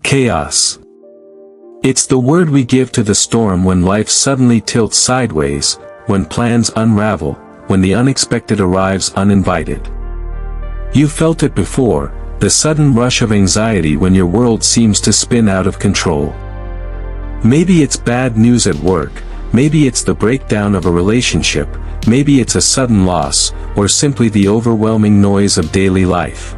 Chaos. It's the word we give to the storm when life suddenly tilts sideways, when plans unravel, when the unexpected arrives uninvited. You've felt it before, the sudden rush of anxiety when your world seems to spin out of control. Maybe it's bad news at work, maybe it's the breakdown of a relationship, maybe it's a sudden loss, or simply the overwhelming noise of daily life.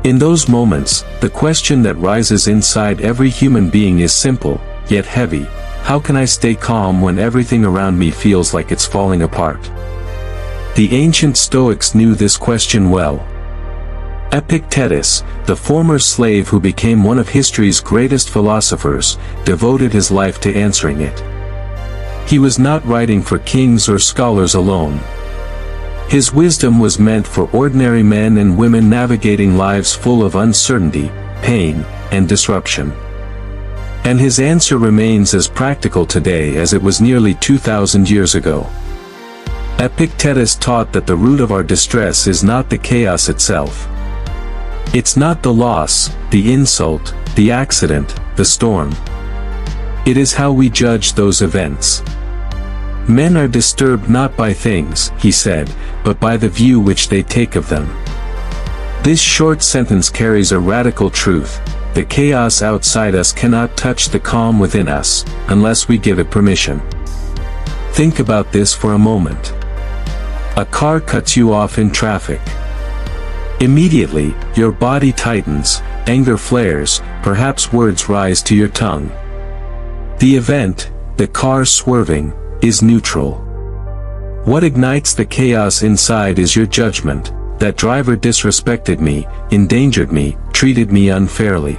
In those moments, the question that rises inside every human being is simple, yet heavy: how can I stay calm when everything around me feels like it's falling apart? The ancient Stoics knew this question well. Epictetus, the former slave who became one of history's greatest philosophers, devoted his life to answering it. He was not writing for kings or scholars alone. His wisdom was meant for ordinary men and women navigating lives full of uncertainty, pain, and disruption. And his answer remains as practical today as it was nearly 2,000 years ago. Epictetus taught that the root of our distress is not the chaos itself. It's not the loss, the insult, the accident, the storm. It is how we judge those events. Men are disturbed not by things, he said, but by the view which they take of them. This short sentence carries a radical truth: the chaos outside us cannot touch the calm within us, unless we give it permission. Think about this for a moment. A car cuts you off in traffic. Immediately, your body tightens, anger flares, perhaps words rise to your tongue. The event, the car swerving, is neutral. What ignites the chaos inside is your judgment: that driver disrespected me, endangered me, treated me unfairly.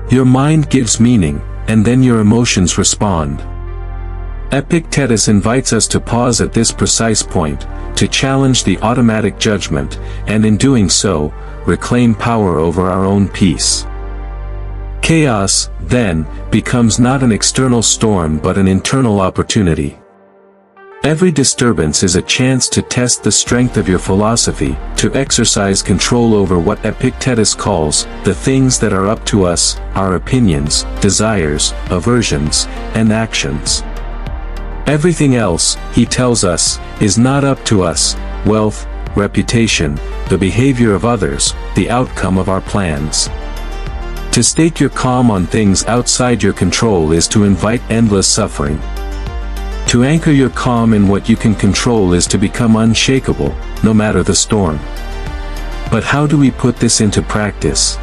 Your mind gives meaning, and then your emotions respond. Epictetus invites us to pause at this precise point, to challenge the automatic judgment, and in doing so, reclaim power over our own peace. Chaos, then, becomes not an external storm but an internal opportunity. Every disturbance is a chance to test the strength of your philosophy, to exercise control over what Epictetus calls the things that are up to us, our opinions, desires, aversions, and actions. Everything else, he tells us, is not up to us: wealth, reputation, the behavior of others, the outcome of our plans. To stake your calm on things outside your control is to invite endless suffering. To anchor your calm in what you can control is to become unshakable, no matter the storm. But how do we put this into practice?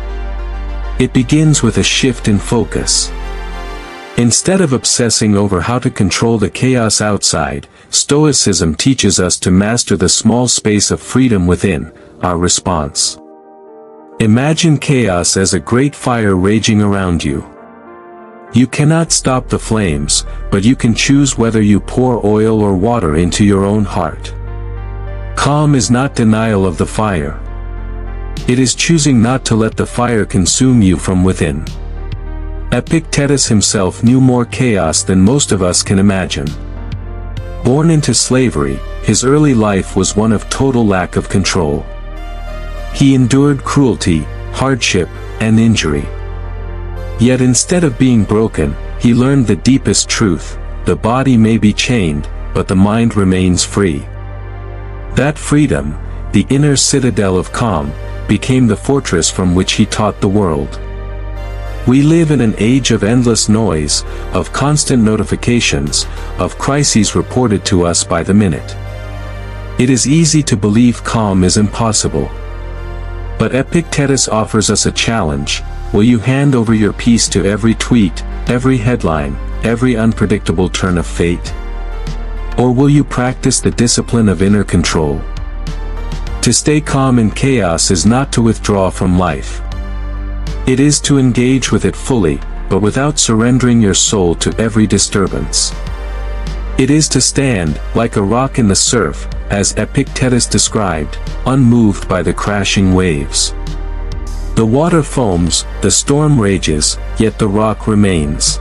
It begins with a shift in focus. Instead of obsessing over how to control the chaos outside, Stoicism teaches us to master the small space of freedom within, our response. Imagine chaos as a great fire raging around you. You cannot stop the flames, but you can choose whether you pour oil or water into your own heart. Calm is not denial of the fire. It is choosing not to let the fire consume you from within. Epictetus himself knew more chaos than most of us can imagine. Born into slavery, his early life was one of total lack of control. He endured cruelty, hardship, and injury. Yet instead of being broken, he learned the deepest truth: the body may be chained, but the mind remains free. That freedom, the inner citadel of calm, became the fortress from which he taught the world. We live in an age of endless noise, of constant notifications, of crises reported to us by the minute. It is easy to believe calm is impossible. But Epictetus offers us a challenge: will you hand over your peace to every tweet, every headline, every unpredictable turn of fate? Or will you practice the discipline of inner control? To stay calm in chaos is not to withdraw from life. It is to engage with it fully, but without surrendering your soul to every disturbance. It is to stand, like a rock in the surf, as Epictetus described, unmoved by the crashing waves. The water foams, the storm rages, yet the rock remains.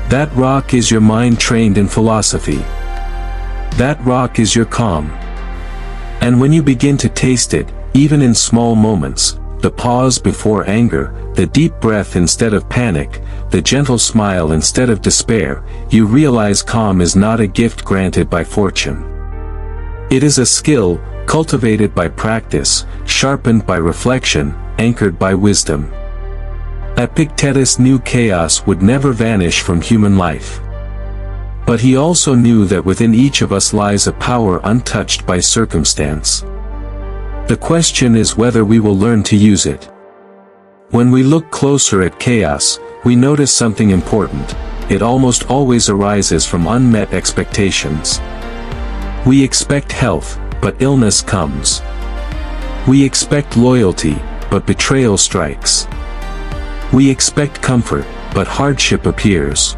That rock is your mind trained in philosophy. That rock is your calm. And when you begin to taste it, even in small moments, the pause before anger, the deep breath instead of panic, the gentle smile instead of despair, you realize calm is not a gift granted by fortune. It is a skill, cultivated by practice, sharpened by reflection, anchored by wisdom. Epictetus knew chaos would never vanish from human life. But he also knew that within each of us lies a power untouched by circumstance. The question is whether we will learn to use it. When we look closer at chaos, we notice something important. It almost always arises from unmet expectations. We expect health, but illness comes. We expect loyalty, but betrayal strikes. We expect comfort, but hardship appears.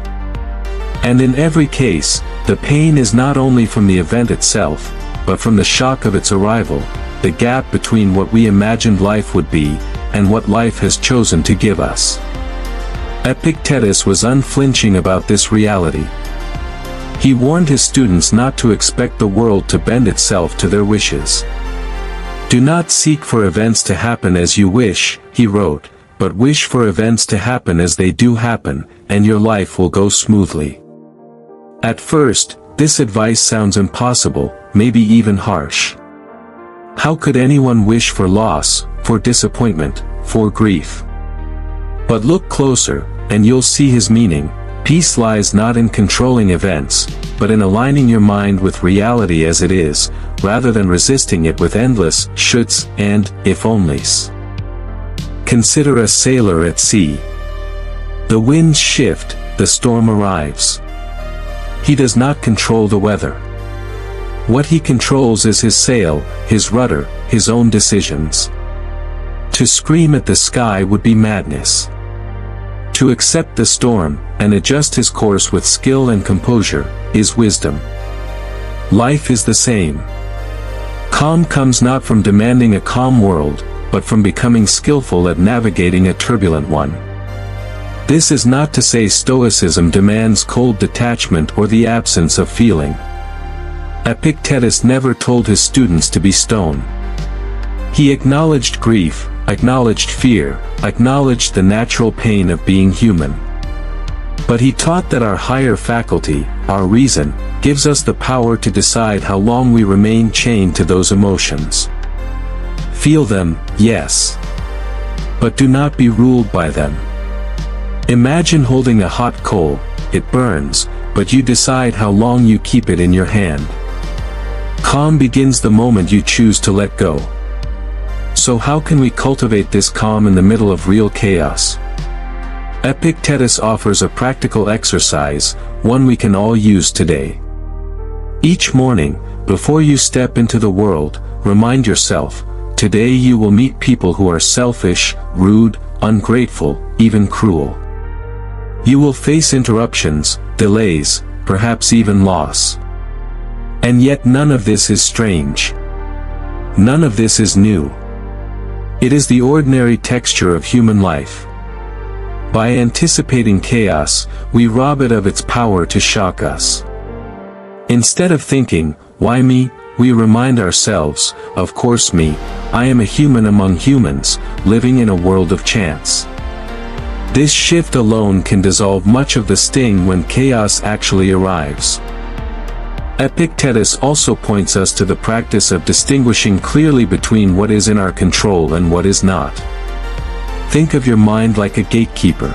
And in every case, the pain is not only from the event itself, but from the shock of its arrival, the gap between what we imagined life would be, and what life has chosen to give us. Epictetus was unflinching about this reality. He warned his students not to expect the world to bend itself to their wishes. "Do not seek for events to happen as you wish," he wrote, "but wish for events to happen as they do happen, and your life will go smoothly." At first, this advice sounds impossible, maybe even harsh. How could anyone wish for loss, for disappointment, for grief? But look closer, and you'll see his meaning. Peace lies not in controlling events, but in aligning your mind with reality as it is, rather than resisting it with endless shoulds and if-onlys. Consider a sailor at sea. The winds shift, the storm arrives. He does not control the weather. What he controls is his sail, his rudder, his own decisions. To scream at the sky would be madness. To accept the storm, and adjust his course with skill and composure, is wisdom. Life is the same. Calm comes not from demanding a calm world, but from becoming skillful at navigating a turbulent one. This is not to say Stoicism demands cold detachment or the absence of feeling. Epictetus never told his students to be stone. He acknowledged grief, acknowledged fear, acknowledged the natural pain of being human. But he taught that our higher faculty, our reason, gives us the power to decide how long we remain chained to those emotions. Feel them, yes. But do not be ruled by them. Imagine holding a hot coal. It burns, but you decide how long you keep it in your hand. Calm begins the moment you choose to let go. So how can we cultivate this calm in the middle of real chaos? Epictetus offers a practical exercise, one we can all use today. Each morning, before you step into the world, remind yourself, today you will meet people who are selfish, rude, ungrateful, even cruel. You will face interruptions, delays, perhaps even loss. And yet none of this is strange. None of this is new. It is the ordinary texture of human life. By anticipating chaos, we rob it of its power to shock us. Instead of thinking, "Why me?" we remind ourselves, "Of course me, I am a human among humans, living in a world of chance." This shift alone can dissolve much of the sting when chaos actually arrives. Epictetus also points us to the practice of distinguishing clearly between what is in our control and what is not. Think of your mind like a gatekeeper.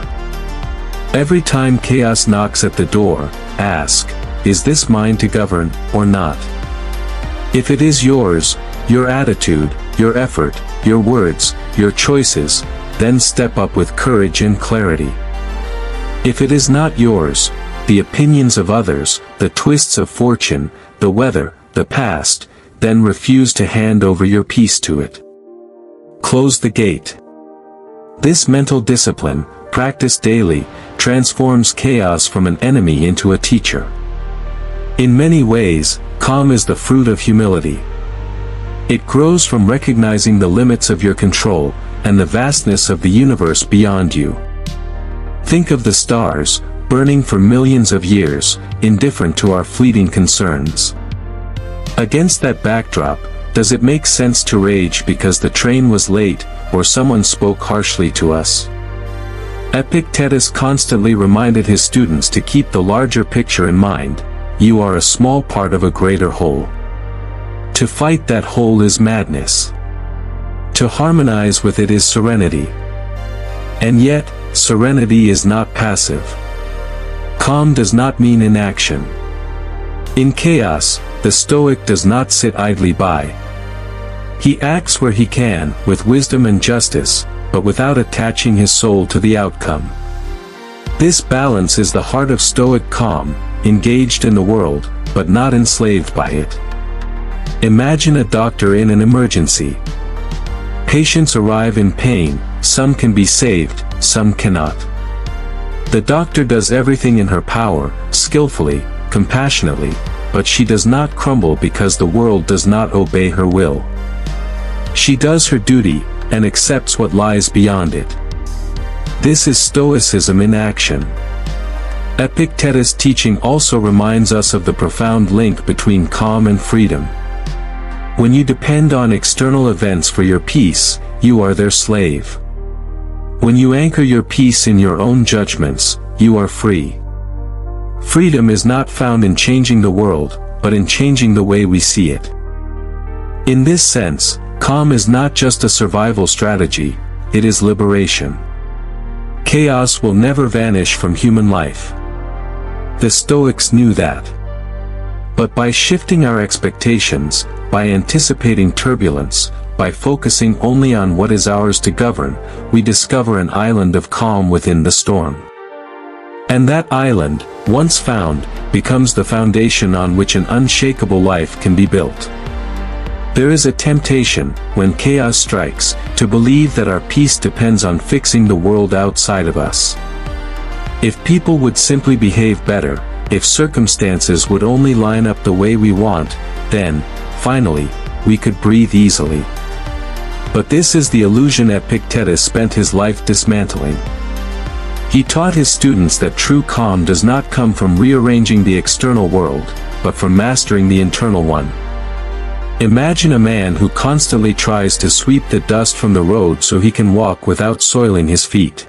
Every time chaos knocks at the door, ask, "Is this mine to govern, or not?" If it is yours, your attitude, your effort, your words, your choices, then step up with courage and clarity. If it is not yours, the opinions of others, the twists of fortune, the weather, the past, then refuse to hand over your peace to it. Close the gate. This mental discipline, practiced daily, transforms chaos from an enemy into a teacher. In many ways, calm is the fruit of humility. It grows from recognizing the limits of your control, and the vastness of the universe beyond you. Think of the stars, burning for millions of years, indifferent to our fleeting concerns. Against that backdrop, does it make sense to rage because the train was late, or someone spoke harshly to us? Epictetus constantly reminded his students to keep the larger picture in mind. You are a small part of a greater whole. To fight that whole is madness. To harmonize with it is serenity. And yet, serenity is not passive. Calm does not mean inaction. In chaos, the Stoic does not sit idly by. He acts where he can, with wisdom and justice, but without attaching his soul to the outcome. This balance is the heart of Stoic calm, engaged in the world, but not enslaved by it. Imagine a doctor in an emergency. Patients arrive in pain, some can be saved, some cannot. The doctor does everything in her power, skillfully, compassionately, but she does not crumble because the world does not obey her will. She does her duty, and accepts what lies beyond it. This is Stoicism in action. Epictetus' teaching also reminds us of the profound link between calm and freedom. When you depend on external events for your peace, you are their slave. When you anchor your peace in your own judgments, you are free. Freedom is not found in changing the world, but in changing the way we see it. In this sense, calm is not just a survival strategy, it is liberation. Chaos will never vanish from human life. The Stoics knew that. But by shifting our expectations, by anticipating turbulence, by focusing only on what is ours to govern, we discover an island of calm within the storm. And that island, once found, becomes the foundation on which an unshakable life can be built. There is a temptation, when chaos strikes, to believe that our peace depends on fixing the world outside of us. If people would simply behave better, if circumstances would only line up the way we want, then, finally, we could breathe easily. But this is the illusion Epictetus spent his life dismantling. He taught his students that true calm does not come from rearranging the external world, but from mastering the internal one. Imagine a man who constantly tries to sweep the dust from the road so he can walk without soiling his feet.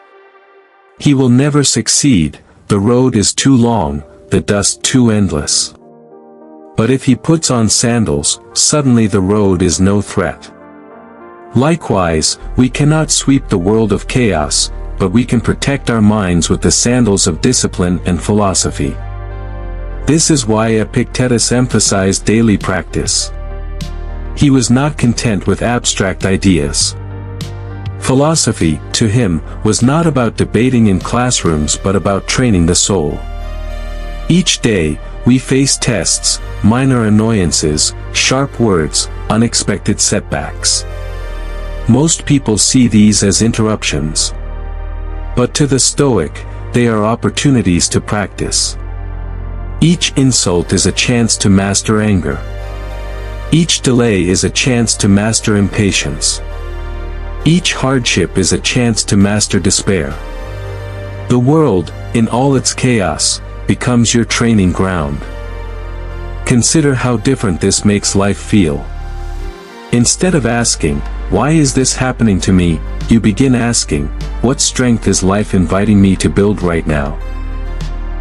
He will never succeed, the road is too long, the dust too endless. But if he puts on sandals, suddenly the road is no threat. Likewise, we cannot sweep the world of chaos, but we can protect our minds with the sandals of discipline and philosophy. This is why Epictetus emphasized daily practice. He was not content with abstract ideas. Philosophy, to him, was not about debating in classrooms but about training the soul. Each day, we face tests, minor annoyances, sharp words, unexpected setbacks. Most people see these as interruptions. But to the Stoic, they are opportunities to practice. Each insult is a chance to master anger. Each delay is a chance to master impatience. Each hardship is a chance to master despair. The world, in all its chaos, becomes your training ground. Consider how different this makes life feel. Instead of asking, "Why is this happening to me?" you begin asking, "What strength is life inviting me to build right now?"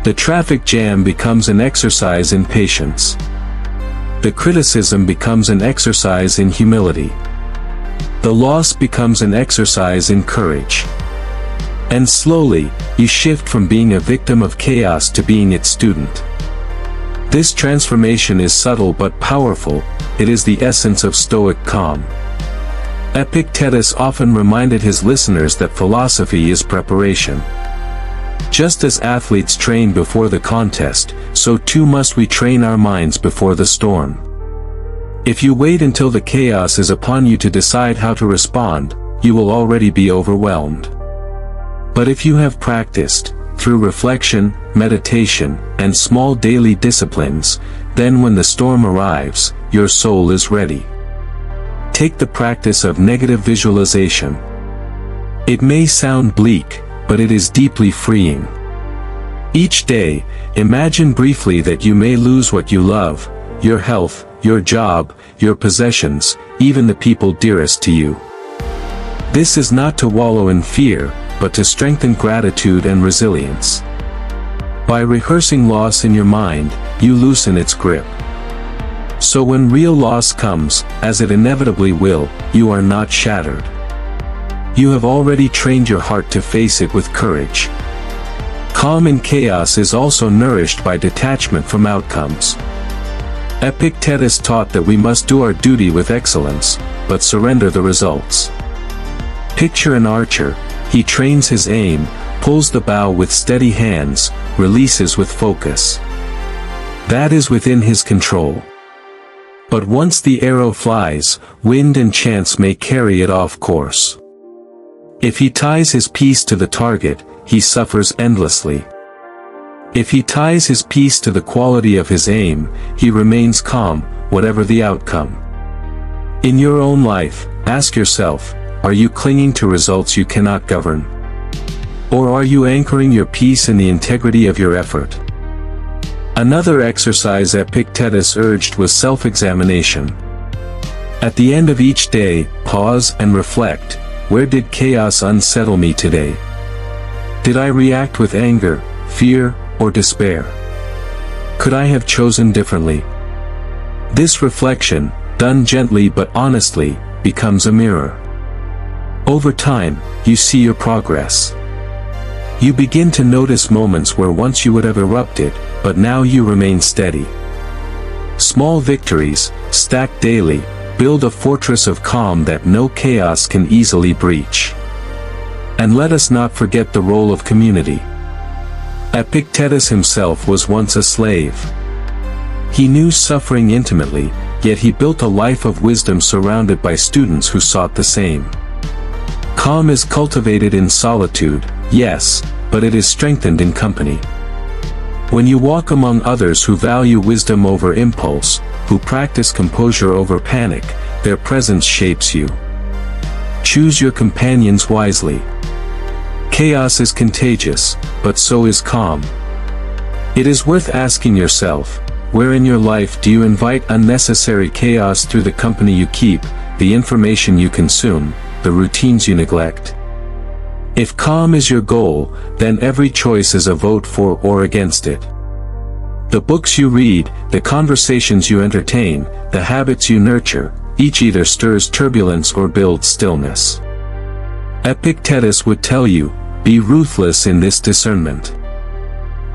The traffic jam becomes an exercise in patience. The criticism becomes an exercise in humility. The loss becomes an exercise in courage. And slowly, you shift from being a victim of chaos to being its student. This transformation is subtle but powerful, it is the essence of Stoic calm. Epictetus often reminded his listeners that philosophy is preparation. Just as athletes train before the contest, so too must we train our minds before the storm. If you wait until the chaos is upon you to decide how to respond, you will already be overwhelmed. But if you have practiced, through reflection, meditation, and small daily disciplines, then when the storm arrives, your soul is ready. Take the practice of negative visualization. It may sound bleak, but it is deeply freeing. Each day, imagine briefly that you may lose what you love, your health, your job, your possessions, even the people dearest to you. This is not to wallow in fear, but to strengthen gratitude and resilience. By rehearsing loss in your mind, you loosen its grip. So when real loss comes, as it inevitably will, you are not shattered. You have already trained your heart to face it with courage. Calm in chaos is also nourished by detachment from outcomes. Epictetus taught that we must do our duty with excellence, but surrender the results. Picture an archer. He trains his aim, pulls the bow with steady hands, releases with focus. That is within his control. But once the arrow flies, wind and chance may carry it off course. If he ties his piece to the target, he suffers endlessly. If he ties his piece to the quality of his aim, he remains calm, whatever the outcome. In your own life, ask yourself, are you clinging to results you cannot govern? Or are you anchoring your peace in the integrity of your effort? Another exercise Epictetus urged was self-examination. At the end of each day, pause and reflect, where did chaos unsettle me today? Did I react with anger, fear, or despair? Could I have chosen differently? This reflection, done gently but honestly, becomes a mirror. Over time, you see your progress. You begin to notice moments where once you would have erupted, but now you remain steady. Small victories, stacked daily, build a fortress of calm that no chaos can easily breach. And let us not forget the role of community. Epictetus himself was once a slave. He knew suffering intimately, yet he built a life of wisdom surrounded by students who sought the same. Calm is cultivated in solitude, yes, but it is strengthened in company. When you walk among others who value wisdom over impulse, who practice composure over panic, their presence shapes you. Choose your companions wisely. Chaos is contagious, but so is calm. It is worth asking yourself, where in your life do you invite unnecessary chaos through the company you keep, the information you consume, the routines you neglect? If calm is your goal, then every choice is a vote for or against it. The books you read, the conversations you entertain, the habits you nurture, each either stirs turbulence or builds stillness. Epictetus would tell you, be ruthless in this discernment.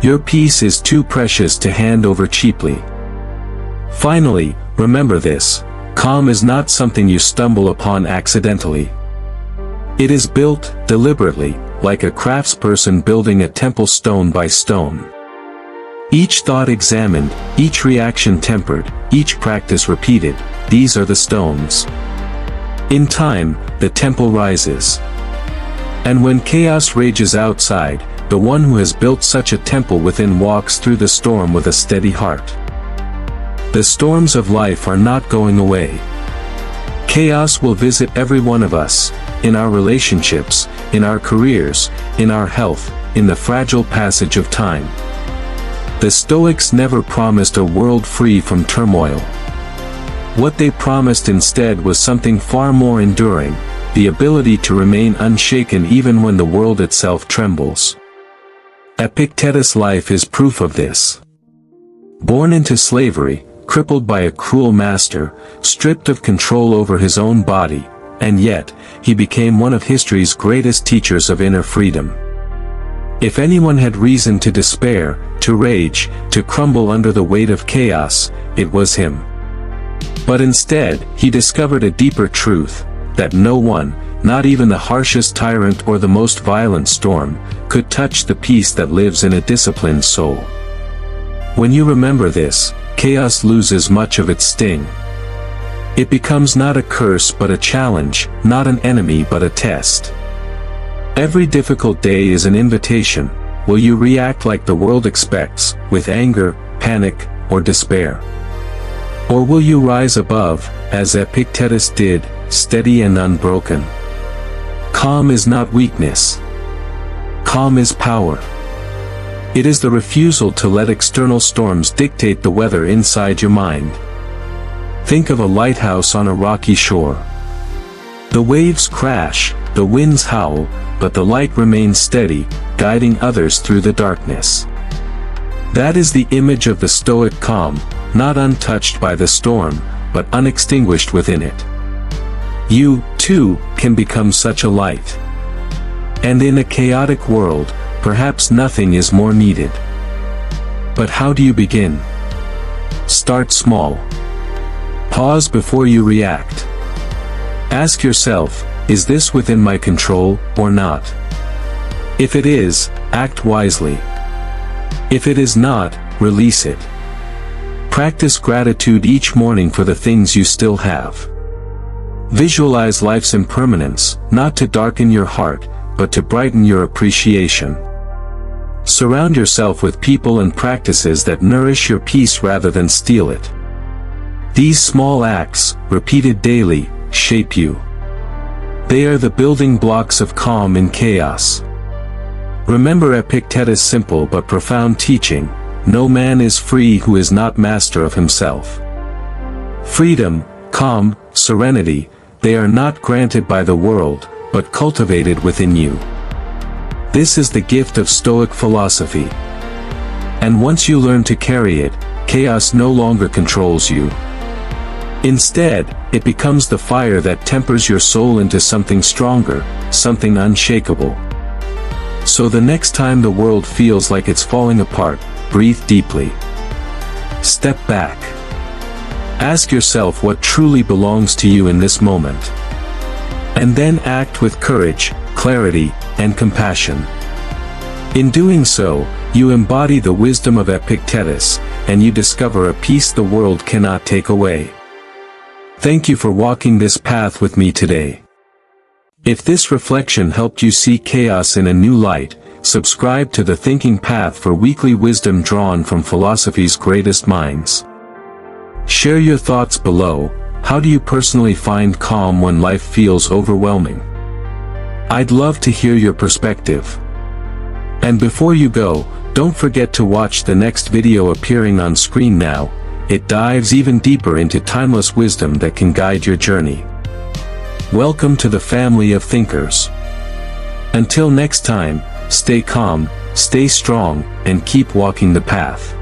Your peace is too precious to hand over cheaply. Finally, remember this, calm is not something you stumble upon accidentally. It is built, deliberately, like a craftsperson building a temple stone by stone. Each thought examined, each reaction tempered, each practice repeated, these are the stones. In time, the temple rises. And when chaos rages outside, the one who has built such a temple within walks through the storm with a steady heart. The storms of life are not going away. Chaos will visit every one of us, in our relationships, in our careers, in our health, in the fragile passage of time. The Stoics never promised a world free from turmoil. What they promised instead was something far more enduring, the ability to remain unshaken even when the world itself trembles. Epictetus' life is proof of this. Born into slavery, crippled by a cruel master, stripped of control over his own body, and yet, he became one of history's greatest teachers of inner freedom. If anyone had reason to despair, to rage, to crumble under the weight of chaos, it was him. But instead, he discovered a deeper truth, that no one, not even the harshest tyrant or the most violent storm, could touch the peace that lives in a disciplined soul. When you remember this, chaos loses much of its sting. It becomes not a curse but a challenge, not an enemy but a test. Every difficult day is an invitation. Will you react like the world expects, with anger, panic, or despair? Or will you rise above, as Epictetus did, steady and unbroken? Calm is not weakness. Calm is power. It is the refusal to let external storms dictate the weather inside your mind. Think of a lighthouse on a rocky shore. The waves crash, the winds howl, but the light remains steady, guiding others through the darkness. That is the image of the Stoic calm, not untouched by the storm, but unextinguished within it. You, too, can become such a light. And in a chaotic world, perhaps nothing is more needed. But how do you begin? Start small. Pause before you react. Ask yourself, is this within my control, or not? If it is, act wisely. If it is not, release it. Practice gratitude each morning for the things you still have. Visualize life's impermanence, not to darken your heart, but to brighten your appreciation. Surround yourself with people and practices that nourish your peace rather than steal it. These small acts, repeated daily, shape you. They are the building blocks of calm in chaos. Remember Epictetus' simple but profound teaching: no man is free who is not master of himself. Freedom, calm, serenity, they are not granted by the world, but cultivated within you. This is the gift of Stoic philosophy. And once you learn to carry it, chaos no longer controls you. Instead, it becomes the fire that tempers your soul into something stronger, something unshakable. So the next time the world feels like it's falling apart, breathe deeply. Step back. Ask yourself what truly belongs to you in this moment. And then act with courage, clarity, and compassion. In doing so, you embody the wisdom of Epictetus, and you discover a peace the world cannot take away. Thank you for walking this path with me today. If this reflection helped you see chaos in a new light, subscribe to The Thinking Path for weekly wisdom drawn from philosophy's greatest minds. Share your thoughts below. How do you personally find calm when life feels overwhelming? I'd love to hear your perspective. And before you go, don't forget to watch the next video appearing on screen now. It dives even deeper into timeless wisdom that can guide your journey. Welcome to the family of thinkers. Until next time, stay calm, stay strong, and keep walking the path.